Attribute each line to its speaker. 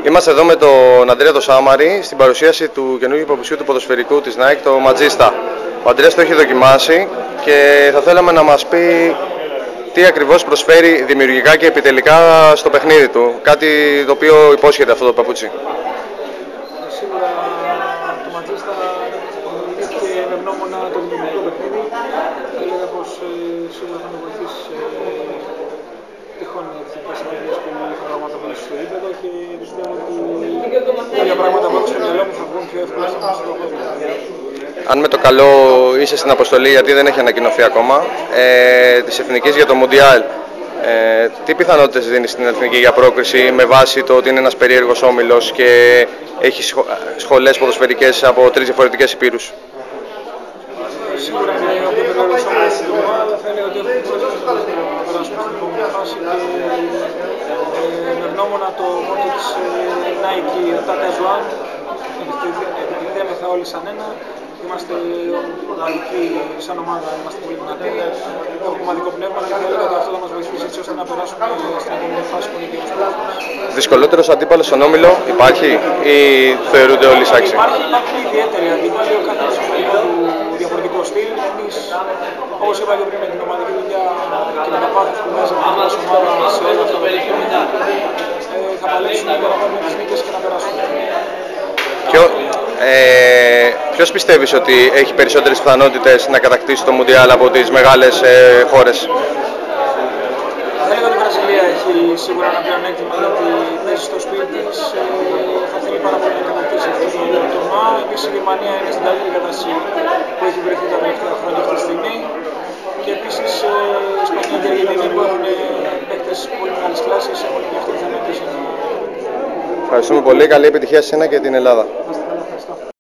Speaker 1: Είμαστε εδώ με τον Αντρέα το Σάμαρη στην παρουσίαση του καινούργιου υποψηφίου του ποδοσφαιρικού της Nike, το Magista. Ο Αντρέας το έχει δοκιμάσει και θα θέλαμε να μας πει τι ακριβώς προσφέρει δημιουργικά και επιτελικά στο παιχνίδι του. Κάτι το οποίο υπόσχεται αυτό το παπούτσι.
Speaker 2: Σίγουρα το Magista δημιουργήθηκε με γνώμονα το δημιουργικό παιχνίδι. Έλεγα πως σίγουρα θα με βοηθήσει τυχόν εθνικές συνέργειες που θα πραγματοποιήσει στο γήπεδο και πιστεύω ότι κάποια πράγματα που έχω στο μυαλό μου θα βγουν πιο εύκολα στον κόσμο.
Speaker 1: Αν με το καλό είσαι στην αποστολή, γιατί δεν έχει ανακοινωθεί ακόμα, της Εθνικής για το Μουντιάλ, τι πιθανότητες δίνει στην Εθνική για πρόκριση με βάση το ότι είναι ένας περίεργος όμιλος και έχει σχολές ποδοσφαιρικές από 3 διαφορετικές υπήρους?
Speaker 2: Σίγουρα είναι ο πιο περίεργος όμιλος στην ομάδα, θα έλεγα ότι έχουμε να περάσουμε στην επόμενη φάση και με γνώμονα το μότο της Nike Attack as One, επιτυχθέμεθα όλοι σαν ένα. Είμαστε ομαδικοί, σαν ομάδα είμαστε πολύ δυνατοί, έχουμε ομαδικό πνεύμα και θα έλεγα ότι αυτό θα μας βοηθήσει έτσι ώστε να περάσουμε στην επόμενη φάση που είναι και ως πρόεδρος.
Speaker 1: Δυσκολότερος αντίπαλος στον όμιλο υπάρχει ή θεωρούνται όλοι άξιοι?
Speaker 2: Υπάρχουν ιδιαίτεροι αντίπαλοι, ο καθένας έχει λίγο διαφορετικό στυλ. Εμείς, όπως είπα και πριν, με την ομαδική δουλειά και με τα πάθη που βάζαμε ως ομάδα σε όλα αυτά τα παιχνίδια, θα παλέψουμε για να πάρουμε τις νίκες και να περάσουμε.
Speaker 1: Ποιος πιστεύεις ότι έχει περισσότερες πιθανότητες να κατακτήσει το Μουντιάλ από τις μεγάλες χώρες?
Speaker 2: Θα έλεγα ότι η Βραζιλία έχει σίγουρα ένα πλεονέκτημα γιατί παίζει στο σπίτι της, θα θέλει πάρα πολύ να κατακτήσει αυτό το τουρνουά. Επίσης η Γερμανία είναι στην καλύτερη κατάσταση που έχει βρεθεί τα τελευταία χρόνια αυτή τη στιγμή. Και επίσης η Ισπανία και η Αργεντινή που έχουν παίκτες πολύ μεγάλης κλάσης έχουν και αυτή τη πιθανότητα.
Speaker 1: Ευχαριστούμε πολύ, καλή επιτυχία σε εσένα και την Ελλάδα.